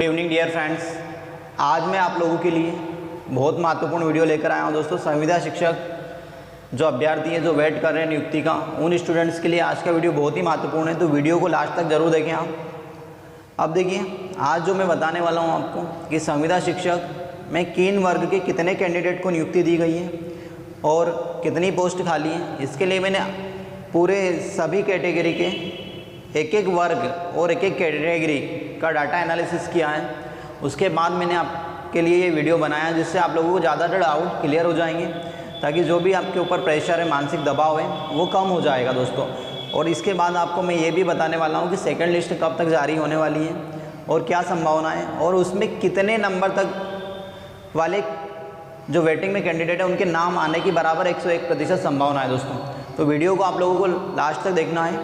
Evening dear friends, आज मैं आप लोगों के लिए बहुत महत्वपूर्ण वीडियो लेकर आया हूं दोस्तों। संविदा शिक्षक जो अभ्यर्थी हैं, जो वेट कर रहे हैं नियुक्ति का, उन स्टूडेंट्स के लिए आज का वीडियो बहुत ही महत्वपूर्ण है, तो वीडियो को लास्ट तक ज़रूर देखें आप। अब देखिए, आज जो मैं बताने वाला हूं आपको कि संविदा शिक्षक में किन वर्ग के कितने कैंडिडेट को नियुक्ति दी गई है और कितनी पोस्ट खाली है। इसके लिए मैंने पूरे सभी कैटेगरी के एक एक वर्ग और एक एक कैटेगरी का डाटा एनालिसिस किया है। उसके बाद मैंने आपके लिए ये वीडियो बनाया जिससे आप लोगों को ज़्यादातर डाउट क्लियर हो जाएंगे, ताकि जो भी आपके ऊपर प्रेशर है, मानसिक दबाव है, वो कम हो जाएगा दोस्तों। और इसके बाद आपको मैं ये भी बताने वाला हूँ कि सेकंड लिस्ट कब तक जारी होने वाली है और क्या संभावना है, और उसमें कितने नंबर तक वाले जो वेटिंग में कैंडिडेट है उनके नाम आने की बराबर 101% संभावना है दोस्तों। तो वीडियो को आप लोगों को लास्ट तक देखना है,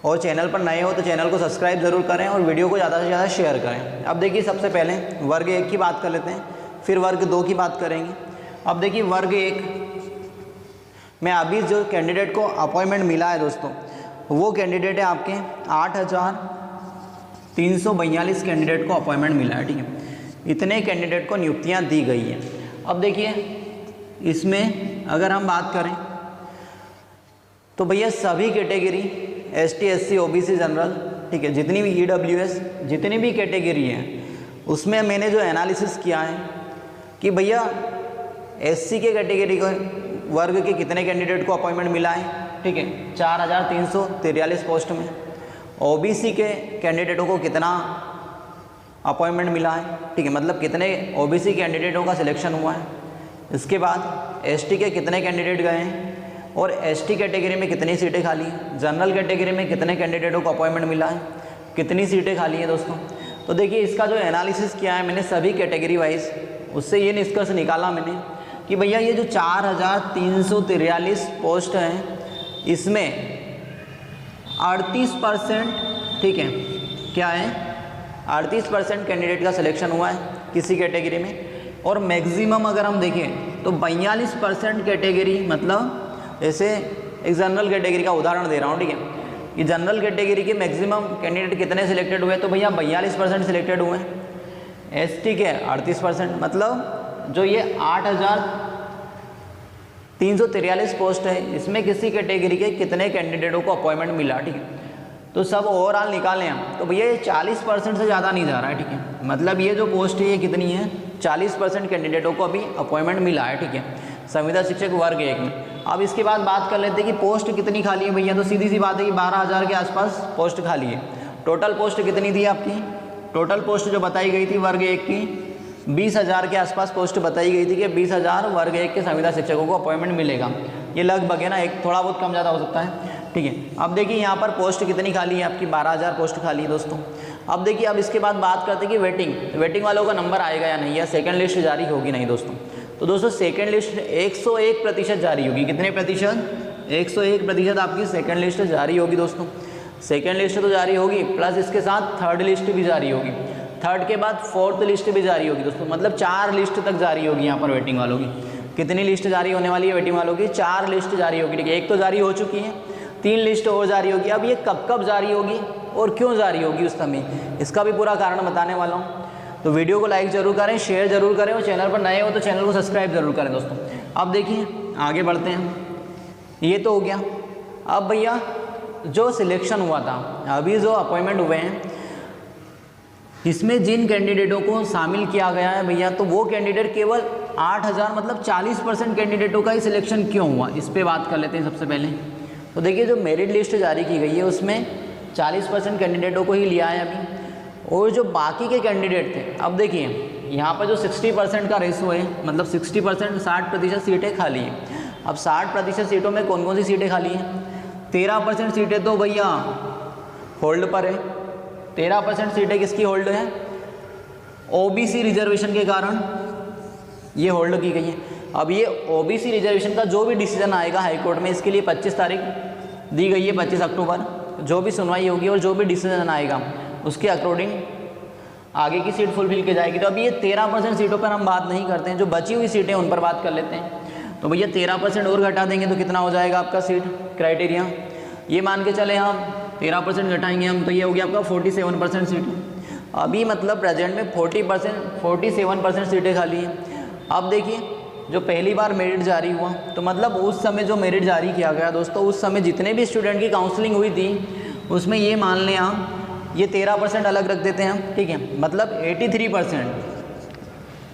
और चैनल पर नए हो तो चैनल को सब्सक्राइब ज़रूर करें और वीडियो को ज़्यादा से ज़्यादा शेयर करें। अब देखिए, सबसे पहले वर्ग 1 की बात कर लेते हैं, फिर वर्ग 2 की बात करेंगे। अब देखिए, वर्ग 1 में अभी जो कैंडिडेट को अपॉइंटमेंट मिला है दोस्तों, वो कैंडिडेट है आपके 8,342 कैंडिडेट को अपॉइंटमेंट मिला है। ठीक है, इतने कैंडिडेट को नियुक्तियाँ दी गई है। अब देखिए, इसमें अगर हम बात करें तो भैया सभी category ST SC OBC general, ठीक है, जितनी भी EWS जितनी भी कैटेगरी है, उसमें मैंने जो एनालिसिस किया है कि भैया SC के कैटेगरी को वर्ग के कितने कैंडिडेट को अपॉइंटमेंट मिला है। ठीक है, 4,343 पोस्ट में। OBC के कैंडिडेटों को कितना अपॉइंटमेंट मिला है, ठीक है, मतलब कितने OBC कैंडिडेटों का सिलेक्शन हुआ है। इसके बाद ST के कितने कैंडिडेट गए हैं और ST कैटेगरी में कितनी सीटें खाली हैं, जनरल कैटेगरी में कितने कैंडिडेटों को अपॉइंटमेंट मिला है, कितनी सीटें खाली हैं दोस्तों। तो देखिए, इसका जो एनालिसिस किया है मैंने सभी कैटेगरी वाइज, उससे ये निष्कर्ष निकाला मैंने कि भैया ये जो 4,343 पोस्ट हैं, इसमें 38%, ठीक है, क्या है, 38% कैंडिडेट का सिलेक्शन हुआ है किसी कैटेगरी में। और मैक्सिमम अगर हम देखें तो 42% कैटेगरी, मतलब जैसे एक जनरल कैटेगरी का उदाहरण दे रहा हूँ, ठीक है, कि जनरल कैटेगरी के मैक्सिमम कैंडिडेट कितने सिलेक्टेड हुए, तो भैया 42% सिलेक्टेड हुए हैं। ST के 38%, मतलब जो ये 8,343 पोस्ट है, इसमें किसी कैटेगरी के कितने कैंडिडेटों को अपॉइंटमेंट मिला। ठीक है, तो सब ओवरऑल निकालें हम तो भैया ये 40% से ज़्यादा नहीं जा रहा है। ठीक है, मतलब ये जो पोस्ट है ये कितनी है, 40% कैंडिडेटों को अभी अपॉइंटमेंट मिला है। ठीक है, संविदा शिक्षक वर्ग 1 में। अब इसके बाद बात कर लेते हैं कि पोस्ट कितनी खाली है भैया। तो सीधी सी बात है कि 12,000 के आसपास पोस्ट खाली है। टोटल पोस्ट कितनी थी आपकी, टोटल पोस्ट जो बताई गई थी वर्ग 1 की 20,000 के आसपास पोस्ट बताई गई थी कि 20,000 वर्ग 1 के संविदा शिक्षकों को अपॉइंटमेंट मिलेगा। ये लगभग है ना, एक थोड़ा बहुत कम ज़्यादा हो सकता है। ठीक है, अब देखिए यहाँ पर पोस्ट कितनी खाली है आपकी, 12,000 पोस्ट खाली है दोस्तों। अब देखिए, अब इसके बाद बात करते हैं कि वेटिंग वालों का नंबर आएगा या नहीं, या सेकंड लिस्ट जारी होगी नहीं दोस्तों। तो दोस्तों सेकंड लिस्ट 101% जारी होगी। कितने प्रतिशत, 101% आपकी सेकंड लिस्ट जारी होगी दोस्तों। सेकंड लिस्ट तो जारी होगी, प्लस इसके साथ थर्ड लिस्ट भी जारी होगी। थर्ड के बाद फोर्थ लिस्ट भी जारी होगी दोस्तों, मतलब 4 लिस्ट तक जारी होगी यहाँ पर वेटिंग वालों की। कितनी लिस्ट जारी होने वाली है वेटिंग वालों की, 4 लिस्ट जारी होगी। ठीक है, एक तो जारी हो चुकी है, 3 लिस्ट और जारी होगी। अब ये कब कब जारी होगी और क्यों जारी होगी उस समय, इसका भी पूरा कारण बताने वाला हूँ। तो वीडियो को लाइक ज़रूर करें, शेयर ज़रूर करें, और चैनल पर नए हो तो चैनल को सब्सक्राइब ज़रूर करें दोस्तों। अब देखिए, आगे बढ़ते हैं। ये तो हो गया। अब भैया जो सिलेक्शन हुआ था, अभी जो अपॉइंटमेंट हुए हैं, इसमें जिन कैंडिडेटों को शामिल किया गया है भैया, तो वो कैंडिडेट केवल 8,000, मतलब 40% कैंडिडेटों का ही सिलेक्शन क्यों हुआ, इस पर बात कर लेते हैं सबसे पहले। तो देखिए, जो मेरिट लिस्ट जारी की गई है उसमें 40% कैंडिडेटों को ही लिया है अभी, और जो बाकी के कैंडिडेट थे, अब देखिए यहाँ पर जो 60% का रेशो है, मतलब 60%, 60% सीटें खाली हैं। अब 60% सीटों में कौन कौन सी सीटें खाली हैं, 13% सीटें तो भैया होल्ड पर है। 13% सीटें किसकी होल्ड है, OBC रिजर्वेशन के कारण ये होल्ड की गई है। अब ये OBC रिजर्वेशन का जो भी डिसीजन आएगा हाईकोर्ट में, इसके लिए 25 तारीख दी गई है, 25 अक्टूबर, जो भी सुनवाई होगी और जो भी डिसीजन आएगा उसके अकॉर्डिंग आगे की सीट फुलफिल की जाएगी। तो अभी ये 13% सीटों पर हम बात नहीं करते हैं, जो बची हुई सीटें उन पर बात कर लेते हैं। तो भैया 13% और घटा देंगे तो कितना हो जाएगा आपका सीट क्राइटेरिया, ये मान के चले हम 13% घटाएंगे हम, तो ये हो गया आपका 47% सीट। अभी मतलब प्रेजेंट में 47% सीटें खाली हैं। अब देखिए जो पहली बार मेरिट जारी हुआ तो मतलब उस समय जो मेरिट जारी किया गया दोस्तों, उस समय जितने भी स्टूडेंट की काउंसलिंग हुई थी उसमें ये मान लें आप, ये 13% अलग रख देते हैं हम, ठीक है, मतलब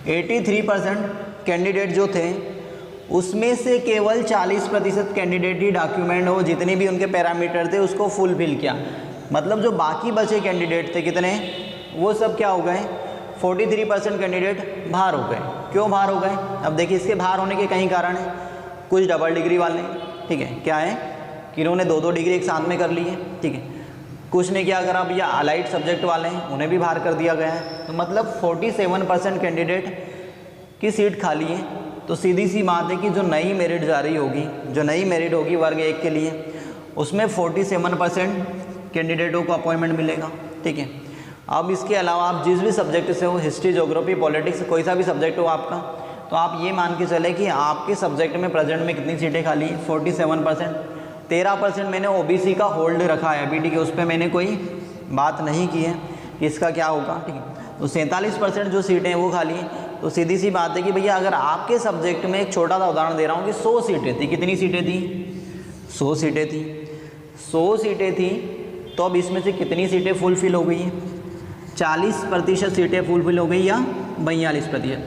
83% कैंडिडेट जो थे उसमें से केवल 40% कैंडिडेट ही डॉक्यूमेंट हो जितने भी उनके पैरामीटर थे उसको फुलफिल किया। मतलब जो बाकी बचे कैंडिडेट थे कितने, वो सब क्या हो गए, 43% कैंडिडेट बाहर हो गए। क्यों बाहर हो गए? अब देखिए इसके बाहर होने के कई कारण हैं। कुछ डबल डिग्री वाले, ठीक है, क्या है कि इन्होंने 2-2 डिग्री एक साथ में कर ली है, ठीक है। कुछ ने क्या करा भैया, अलाइड सब्जेक्ट वाले हैं उन्हें भी बाहर कर दिया गया है। तो मतलब 47% कैंडिडेट की सीट खाली है। तो सीधी सी बात है कि जो नई मेरिट जारी होगी, जो नई मेरिट होगी वर्ग 1 के लिए, उसमें 47% कैंडिडेटों को अपॉइंटमेंट मिलेगा, ठीक है। अब इसके अलावा आप जिस भी सब्जेक्ट से हो, हिस्ट्री, ज्योग्राफी, पॉलिटिक्स, कोई सा भी सब्जेक्ट हो आपका, तो आप ये मान के चले कि आपके सब्जेक्ट में प्रेजेंट में कितनी सीटें खाली है, 47%। 13% मैंने ओबीसी का होल्ड रखा है अभी, ठीक है, उस पर मैंने कोई बात नहीं की है कि इसका क्या होगा, ठीक है। तो 47% जो सीटें हैं वो खाली हैं। तो सीधी सी बात है कि भैया अगर आपके सब्जेक्ट में, एक छोटा सा उदाहरण दे रहा हूँ कि 100 सीटें थी, कितनी सीटें थी, 100 सीटें थी, 100 सीटें थी, तो अब इसमें से कितनी सीटें फुलफिल हो गई हैं, 40% सीटें फुलफिल हो गई या 42%।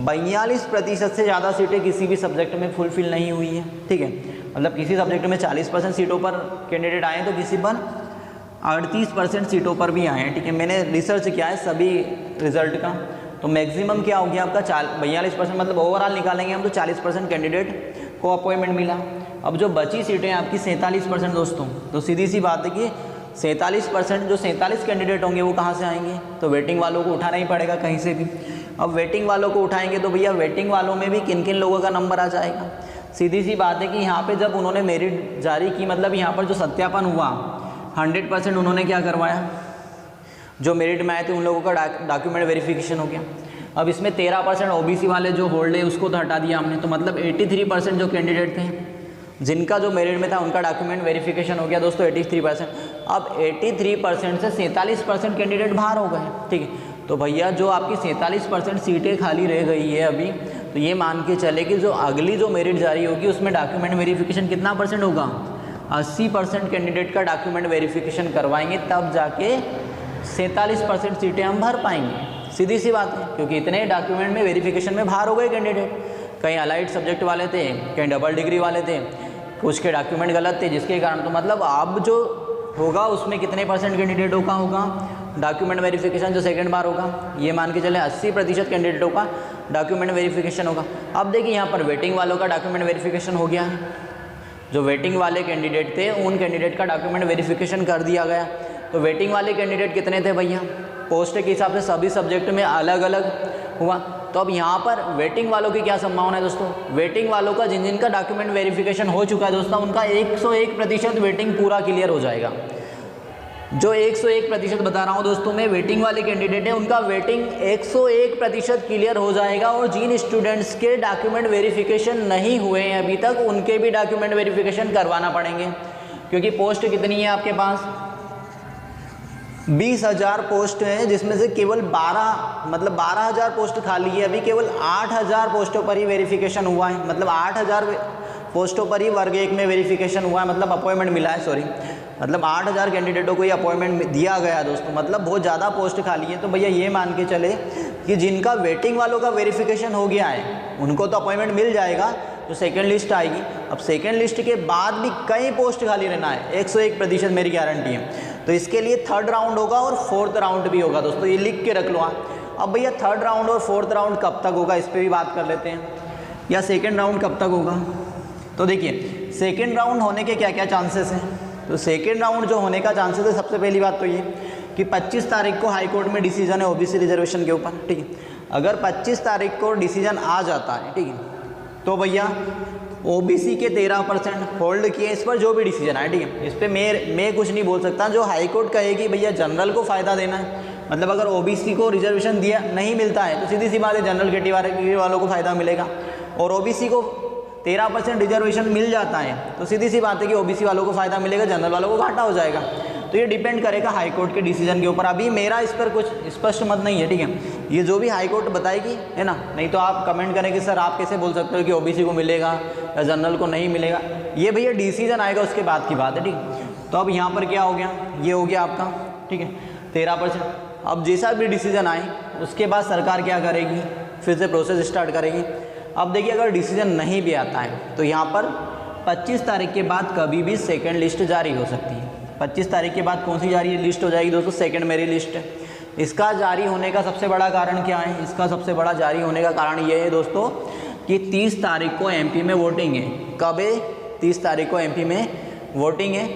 42% से ज़्यादा सीटें किसी भी सब्जेक्ट में फुलफिल नहीं हुई है, ठीक है। मतलब किसी सब्जेक्ट में 40% सीटों पर कैंडिडेट आए तो किसी पर 38% सीटों पर भी आए हैं, ठीक है। मैंने रिसर्च किया है सभी रिजल्ट का, तो मैक्सिमम क्या हो गया आपका 42%, मतलब ओवरऑल निकालेंगे हम तो 40% कैंडिडेट को अपॉइंटमेंट मिला। अब जो बची सीटें आपकी 47% दोस्तों, तो सीधी सी बात है कि 47% जो 47 कैंडिडेट होंगे वो कहाँ से आएंगे, तो वेटिंग वालों को उठाना ही पड़ेगा कहीं से भी। अब वेटिंग वालों को उठाएंगे तो भैया वेटिंग वालों में भी किन किन लोगों का नंबर आ जाएगा। सीधी सी बात है कि यहाँ पे जब उन्होंने मेरिट जारी की, मतलब यहाँ पर जो सत्यापन हुआ 100% उन्होंने क्या करवाया, जो मेरिट में आए थे उन लोगों का डॉक्यूमेंट वेरिफिकेशन हो गया। अब इसमें 13% ओबीसी वाले जो होल्ड है उसको तो हटा दिया हमने, तो मतलब 83% जो कैंडिडेट थे जिनका जो मेरिट में था उनका डॉक्यूमेंट वेरिफिकेशन हो गया दोस्तों 83%। अब 83% से 47% कैंडिडेट बाहर हो गए, ठीक है। तो भैया जो आपकी 47% सीटें खाली रह गई है अभी, तो ये मान के चले कि जो अगली जो मेरिट जारी होगी उसमें डॉक्यूमेंट वेरिफिकेशन कितना % होगा, 80% कैंडिडेट का डॉक्यूमेंट वेरिफिकेशन करवाएंगे, तब जाके 47% सीटें हम भर पाएंगे। सीधी सी बात है, क्योंकि इतने डॉक्यूमेंट में वेरिफिकेशन में बाहर हो गए कैंडिडेट। कहीं अलाइड सब्जेक्ट वाले थे, कहीं डबल डिग्री वाले थे, कुछ के डॉक्यूमेंट गलत थे, जिसके कारण तो मतलब अब जो होगा उसमें कितने % कैंडिडेटों का होगा डॉक्यूमेंट वेरिफिकेशन, जो सेकंड बार होगा, ये मान के चले 80% कैंडिडेटों का डॉक्यूमेंट वेरिफिकेशन होगा। अब देखिए यहाँ पर वेटिंग वालों का डॉक्यूमेंट वेरिफिकेशन हो गया है, जो वेटिंग वाले कैंडिडेट थे उन कैंडिडेट का डॉक्यूमेंट वेरिफिकेशन कर दिया गया। तो वेटिंग वाले कैंडिडेट कितने थे भैया, पोस्ट के हिसाब से सभी सब्जेक्ट में अलग अलग हुआ। तो अब यहाँ पर वेटिंग वालों की क्या संभावना है दोस्तों, वेटिंग वालों का जिन जिनका डॉक्यूमेंट वेरिफिकेशन हो चुका है दोस्तों, उनका 101% वेटिंग पूरा क्लियर हो जाएगा। जो 101% बता रहा हूँ दोस्तों मैं, वेटिंग वाले कैंडिडेट हैं उनका वेटिंग 101% क्लियर हो जाएगा। और जिन स्टूडेंट्स के डॉक्यूमेंट वेरिफिकेशन नहीं हुए हैं अभी तक, उनके भी डॉक्यूमेंट वेरिफिकेशन करवाना पड़ेंगे, क्योंकि पोस्ट कितनी है आपके पास, 20,000 पोस्ट हैं, जिसमें से केवल 12,000 पोस्ट खाली है। अभी केवल 8,000 पोस्टों पर ही वेरिफिकेशन हुआ है, मतलब 8,000 पोस्टों पर ही वर्ग 1 में वेरिफिकेशन हुआ है, मतलब अपॉइंटमेंट मिला है, सॉरी, मतलब 8,000 कैंडिडेटों को ये अपॉइंटमेंट दिया गया दोस्तों, मतलब बहुत ज़्यादा पोस्ट खाली है। तो भैया ये मान के चले कि जिनका वेटिंग वालों का वेरिफिकेशन हो गया है उनको तो अपॉइंटमेंट मिल जाएगा, तो सेकेंड लिस्ट आएगी। अब सेकेंड लिस्ट के बाद भी कई पोस्ट खाली रहना है, 101% मेरी गारंटी है। तो इसके लिए थर्ड राउंड होगा और फोर्थ राउंड भी होगा दोस्तों, ये लिख के रख लो आप। अब भैया थर्ड राउंड और फोर्थ राउंड कब तक होगा, इस पर भी बात कर लेते हैं, या सेकेंड राउंड कब तक होगा। तो देखिए सेकेंड राउंड होने के क्या क्या चांसेस हैं। तो सेकेंड राउंड जो होने का चांसेस है, सबसे पहली बात तो ये कि 25 तारीख को हाई कोर्ट में डिसीजन है ओबीसी रिजर्वेशन के ऊपर, ठीक है। अगर 25 तारीख को डिसीजन आ जाता है, ठीक है, तो भैया ओबीसी के 13% होल्ड किए, इस पर जो भी डिसीजन आए, ठीक है, इस पर मैं कुछ नहीं बोल सकता। जो हाई कोर्ट कहेगी भैया जनरल को फ़ायदा देना है, मतलब अगर ओबीसी को रिजर्वेशन दिया नहीं मिलता है तो सीधी सी बात है जनरल कैटेगरी वालों को फ़ायदा मिलेगा, और ओबीसी को 13% रिजर्वेशन मिल जाता है तो सीधी सी बात है कि ओबीसी वालों को फ़ायदा मिलेगा, जनरल वालों को घाटा हो जाएगा। तो ये डिपेंड करेगा हाई कोर्ट के डिसीजन के ऊपर। अभी मेरा इस पर कुछ स्पष्ट मत नहीं है, ठीक है, ये जो भी हाई कोर्ट बताएगी है ना, नहीं तो आप कमेंट करें कि सर आप कैसे बोल सकते हो कि ओबीसी को मिलेगा या जनरल को नहीं मिलेगा। ये भैया डिसीजन आएगा उसके बाद की बात है, ठीक। तो अब यहाँ पर क्या हो गया, ये हो गया आपका, ठीक है, 13%। अब जैसा भी डिसीजन आए उसके बाद सरकार क्या करेगी, फिर से प्रोसेस स्टार्ट करेगी। अब देखिए अगर डिसीजन नहीं भी आता है तो यहाँ पर 25 तारीख के बाद कभी भी सेकंड लिस्ट जारी हो सकती है। 25 तारीख के बाद कौन सी जारी लिस्ट हो जाएगी दोस्तों, सेकंड मेरिट लिस्ट। इसका जारी होने का सबसे बड़ा कारण क्या है, इसका सबसे बड़ा जारी होने का कारण ये है दोस्तों कि 30 तारीख को एमपी में वोटिंग है। कब है, 30 तारीख को एमपी में वोटिंग है,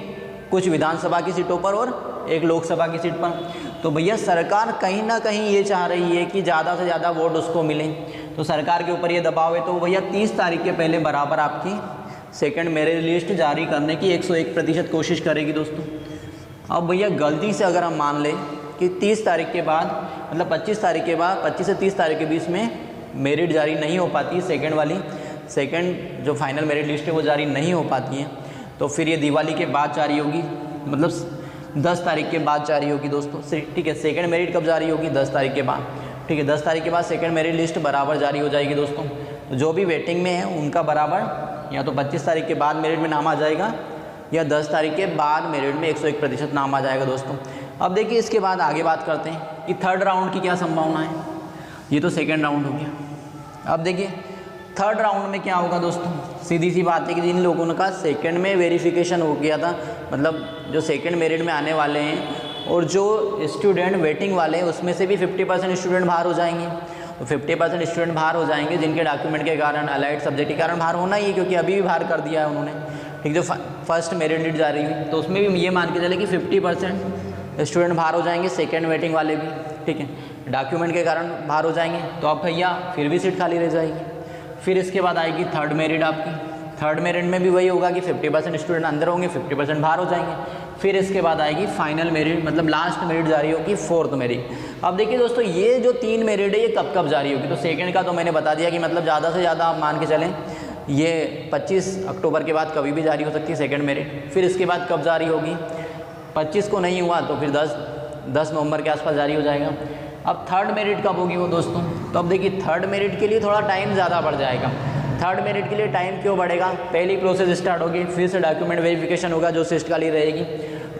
कुछ विधानसभा की सीटों पर और एक लोकसभा की सीट पर। तो भैया सरकार कहीं ना कहीं ये चाह रही है कि ज़्यादा से ज़्यादा वोट उसको मिले, तो सरकार के ऊपर ये दबाव है। तो भैया 30 तारीख के पहले बराबर आपकी सेकंड मेरिट लिस्ट जारी करने की 101% कोशिश करेगी दोस्तों। अब भैया गलती से अगर हम मान लें कि 30 तारीख के बाद मतलब 25 तारीख के बाद 25 से 30 तारीख के बीच में मेरिट जारी नहीं हो पाती, सेकंड वाली सेकंड जो फाइनल मेरिट लिस्ट है वो जारी नहीं हो पाती है, तो फिर ये दिवाली के बाद जारी होगी, मतलब 10 तारीख के बाद जारी होगी दोस्तों, ठीक है। सेकंड मेरिट कब जारी होगी, 10 तारीख के बाद, ठीक है। 10 तारीख के बाद सेकंड मेरिट लिस्ट बराबर जारी हो जाएगी दोस्तों। तो जो भी वेटिंग में है उनका बराबर या तो 25 तारीख के बाद मेरिट में नाम आ जाएगा या 10 तारीख के बाद मेरिट में 101% नाम आ जाएगा दोस्तों। अब देखिए इसके बाद आगे बात करते हैं कि थर्ड राउंड की क्या संभावना है। ये तो सेकेंड राउंड हो गया। अब देखिए थर्ड राउंड में क्या होगा दोस्तों, सीधी सी बात है कि जिन लोगों का सेकंड में वेरिफिकेशन हो गया था, मतलब जो सेकंड मेरिट में आने वाले हैं और जो स्टूडेंट वेटिंग वाले हैं उसमें से भी 50% स्टूडेंट बाहर हो जाएंगे। तो 50% स्टूडेंट बाहर हो जाएंगे जिनके डॉक्यूमेंट के कारण, अलाइड सब्जेक्ट के कारण बाहर होना ही है, क्योंकि अभी भी बाहर कर दिया है उन्होंने, ठीक। जो फर्स्ट मेरिट लिस्ट जारी हुई तो उसमें भी ये मान के चले कि 50% स्टूडेंट बाहर हो जाएंगे, सेकेंड वेटिंग वाले भी, ठीक है, डॉक्यूमेंट के कारण बाहर हो जाएंगे। तो अब भैया फिर भी सीट खाली रह जाएगी। फिर इसके बाद आएगी थर्ड मेरिट आपकी। थर्ड मेरिट में भी वही होगा कि 50% स्टूडेंट अंदर होंगे, 50% बाहर हो जाएंगे। फिर इसके बाद आएगी फाइनल मेरिट, मतलब लास्ट मेरिट जारी होगी, फोर्थ मेरिट। अब देखिए दोस्तों ये जो 3 मेरिट है ये कब कब जारी होगी, तो सेकंड का तो मैंने बता दिया कि मतलब ज़्यादा से ज़्यादा आप मान के चलें ये 25 अक्टूबर के बाद कभी भी जारी हो सकती है सेकंड मेरिट। फिर इसके बाद कब जारी होगी, 25 को नहीं हुआ तो फिर 10 नवंबर के आसपास जारी हो जाएगा। अब थर्ड मेरिट कब होगी वो दोस्तों, तो अब देखिए थर्ड मेरिट के लिए थोड़ा टाइम ज़्यादा बढ़ जाएगा। थर्ड मेरिट के लिए टाइम क्यों बढ़ेगा, पहली प्रोसेस स्टार्ट होगी, फिर से डॉक्यूमेंट वेरिफिकेशन होगा, जो सीट खाली रहेगी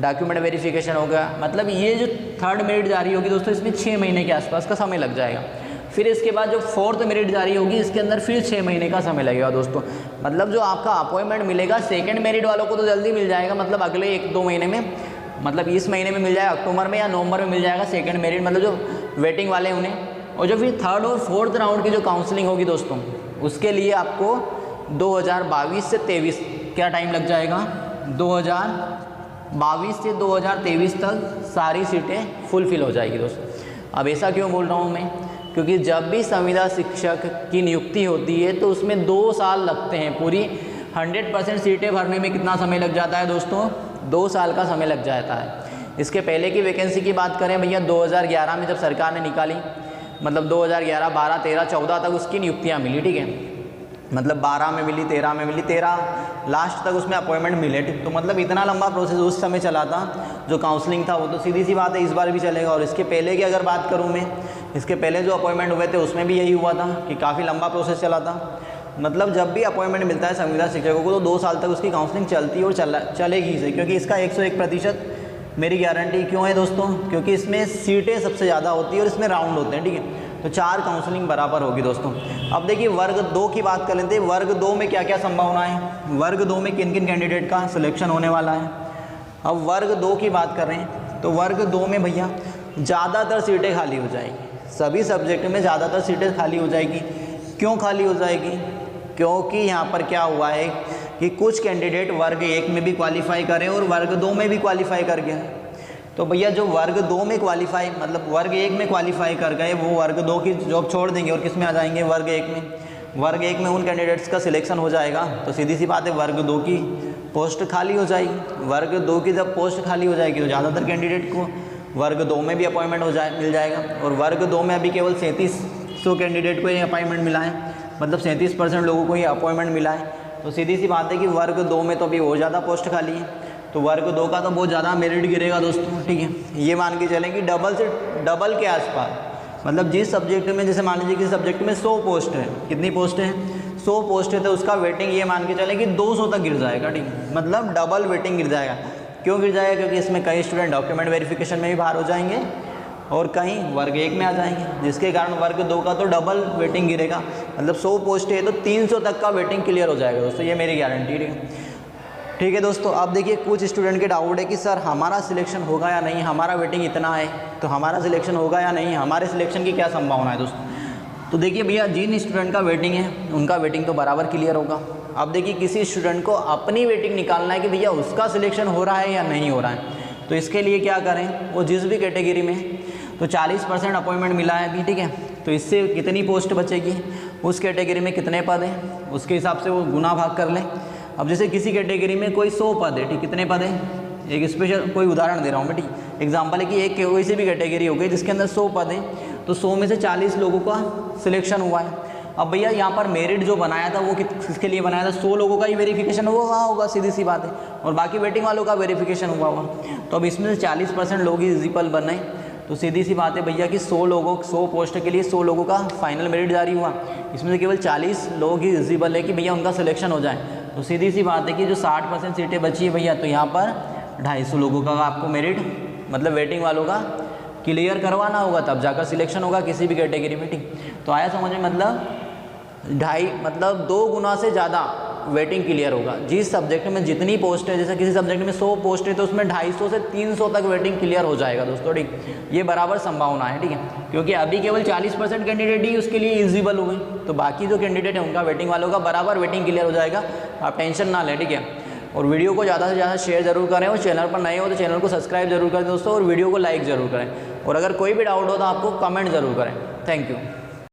डॉक्यूमेंट वेरिफिकेशन होगा, मतलब ये जो थर्ड मेरिट जारी होगी दोस्तों इसमें 6 महीने के आसपास का समय लग जाएगा। फिर इसके बाद जो फोर्थ मेरिट जारी होगी इसके अंदर फिर 6 महीने का समय लगेगा दोस्तों। मतलब जो आपका अपॉइंटमेंट मिलेगा सेकंड मेरिट वालों को तो जल्दी मिल जाएगा, मतलब अगले 1-2 महीने में, मतलब इस महीने में मिल जाएगा, अक्टूबर में या नवंबर में मिल जाएगा सेकंड मेरिट, मतलब जो वेटिंग वाले हैं उन्हें। और जो फिर थर्ड और फोर्थ राउंड की जो काउंसलिंग होगी दोस्तों उसके लिए आपको 2022 से 23 क्या टाइम लग जाएगा, 2022 से 2023 तक सारी सीटें फुलफिल हो जाएगी दोस्तों। अब ऐसा क्यों बोल रहा हूँ मैं, क्योंकि जब भी संविदा शिक्षक की नियुक्ति होती है तो उसमें 2 साल लगते हैं। पूरी 100% सीटें भरने में कितना समय लग जाता है दोस्तों, 2 साल का समय लग जाता है। इसके पहले की वैकेंसी की बात करें भैया 2011 में जब सरकार ने निकाली, मतलब 2011, 12, 13, 14 तक उसकी नियुक्तियाँ मिली, ठीक है, मतलब 12 में मिली, 13 में मिली, 13 लास्ट तक उसमें अपॉइंटमेंट मिले, ठीक। तो मतलब इतना लंबा प्रोसेस उस समय चला था जो काउंसलिंग था, वो तो सीधी सी बात है इस बार भी चलेगा। और इसके पहले की अगर बात करूँ मैं, इसके पहले जो अपॉइंटमेंट हुए थे उसमें भी यही हुआ था कि काफ़ी लंबा प्रोसेस चला था। मतलब जब भी अपॉइंटमेंट मिलता है संविदा शिक्षकों को तो 2 साल तक उसकी काउंसलिंग चलती है और चलेगी से, क्योंकि इसका 101% मेरी गारंटी क्यों है दोस्तों, क्योंकि इसमें सीटें सबसे ज़्यादा होती है और इसमें राउंड होते हैं, ठीक है। तो 4 काउंसलिंग बराबर होगी दोस्तों। अब देखिए वर्ग 2 की बात कर लेते हैं। वर्ग 2 में क्या क्या संभावना है, वर्ग 2 में किन किन कैंडिडेट का सिलेक्शन होने वाला है। अब वर्ग 2 की बात कर रहे हैं तो वर्ग 2 में भैया ज़्यादातर सीटें खाली हो जाएगी, सभी सब्जेक्ट में ज़्यादातर सीटें खाली हो जाएगी। क्यों खाली हो जाएगी, क्योंकि यहाँ पर क्या हुआ है कि कुछ कैंडिडेट वर्ग 1 में भी क्वालिफाई करें और वर्ग 2 में भी क्वालिफाई कर गए। तो भैया जो वर्ग 2 में क्वालिफाई, मतलब वर्ग 1 में क्वालिफाई कर गए, वो वर्ग 2 की जॉब छोड़ देंगे और किस में आ जाएंगे, वर्ग 1 में। वर्ग 1 में उन कैंडिडेट्स का सिलेक्शन हो जाएगा तो सीधी सी बात है वर्ग 2 की पोस्ट खाली हो जाएगी। वर्ग 2 की जब पोस्ट खाली हो जाएगी तो ज़्यादातर कैंडिडेट को वर्ग 2 में भी अपॉइंटमेंट मिल जाएगा। और वर्ग 2 में अभी केवल 3700 कैंडिडेट को ये अपॉइंटमेंट मिला है, मतलब 37% लोगों को ये अपॉइंटमेंट मिला है। तो सीधी सी बात है कि वर्ग 2 में तो अभी बहुत ज़्यादा पोस्ट खाली है। तो वर्ग 2 का तो बहुत ज़्यादा मेरिट गिरेगा दोस्तों, ठीक है। ये मान के चलें कि डबल से डबल के आसपास, मतलब जिस सब्जेक्ट में, जैसे मान लीजिए कि सब्जेक्ट में 100 पोस्ट है, कितनी पोस्ट है 100 पोस्ट है, तो उसका वेटिंग ये मान के चलें कि 200 तक गिर जाएगा, ठीक है। मतलब डबल वेटिंग गिर जाएगा। क्यों गिर जाएगा? क्योंकि इसमें कई स्टूडेंट डॉक्यूमेंट वेरिफिकेशन में भी बाहर हो जाएंगे और कहीं वर्ग 1 में आ जाएंगे, जिसके कारण वर्ग 2 का तो डबल वेटिंग गिरेगा। मतलब 100 पोस्ट है तो 300 तक का वेटिंग क्लियर हो जाएगा दोस्तों, ये मेरी गारंटी है, ठीक है दोस्तों। अब देखिए कुछ स्टूडेंट के डाउट है कि सर हमारा सिलेक्शन होगा या नहीं, हमारा वेटिंग इतना है तो हमारा सिलेक्शन होगा या नहीं, हमारे सिलेक्शन की क्या संभावना है दोस्तों। तो देखिए भैया, जिन स्टूडेंट का वेटिंग है उनका वेटिंग तो बराबर क्लियर होगा। अब देखिए किसी स्टूडेंट को अपनी वेटिंग निकालना है कि भैया उसका सिलेक्शन हो रहा है या नहीं हो रहा है, तो इसके लिए क्या करें, वो जिस भी कैटेगरी में है तो 40% अपॉइंटमेंट मिला है अभी, ठीक है। तो इससे कितनी पोस्ट बचेगी, उस कैटेगरी में कितने पद हैं उसके हिसाब से वो गुना भाग कर लें। अब जैसे किसी कैटेगरी में कोई 100 पद है, ठीक, कितने पद हैं, एक स्पेशल कोई उदाहरण दे रहा हूँ मैं, ठीक, एग्जांपल है कि एक कोई सी भी कैटेगरी हो गई जिसके अंदर 100 पद हैं, तो 100 में से 40 लोगों का सिलेक्शन हुआ है। अब भैया यहाँ पर मेरिट जो बनाया था वो किसके लिए बनाया था, 100 लोगों का ही वेरिफिकेशन हुआ होगा, सीधी सी बात है, और बाकी वेटिंग वालों का वेरिफिकेशन हुआ होगा। तो अब इसमें से 40% लोग ही एलिजिबल बने, तो सीधी सी बात है भैया कि 100 पोस्ट के लिए 100 लोगों का फाइनल मेरिट जारी हुआ, इसमें से केवल 40 लोग ही एलिजिबल है कि भैया उनका सिलेक्शन हो जाए। तो सीधी सी बात है कि जो 60% सीटें बची है भैया, तो यहाँ पर 250 लोगों का आपको मेरिट, मतलब वेटिंग वालों का क्लियर करवाना होगा, तब जाकर सिलेक्शन होगा किसी भी कैटेगरी में, ठीक। तो आया समझ में, मतलब 2 गुना से ज़्यादा वेटिंग क्लियर होगा जिस सब्जेक्ट में जितनी पोस्ट है। जैसे किसी सब्जेक्ट में 100 पोस्ट है तो उसमें 250 से 300 तक वेटिंग क्लियर हो जाएगा दोस्तों, ठीक। ये बराबर संभावना है, ठीक है, क्योंकि अभी केवल 40% कैंडिडेट ही उसके लिए एलिजिबल हुए, तो बाकी जो कैंडिडेट है उनका वेटिंग वालों का बराबर वेटिंग क्लियर हो जाएगा, आप टेंशन ना लें, ठीक है। और वीडियो को ज़्यादा से ज़्यादा शेयर जरूर करें, और चैनल पर नए हो तो चैनल को सब्सक्राइब जरूर करें दोस्तों, और वीडियो को लाइक ज़रूर करें, और अगर कोई भी डाउट हो तो आपको कमेंट ज़रूर करें। Thank you.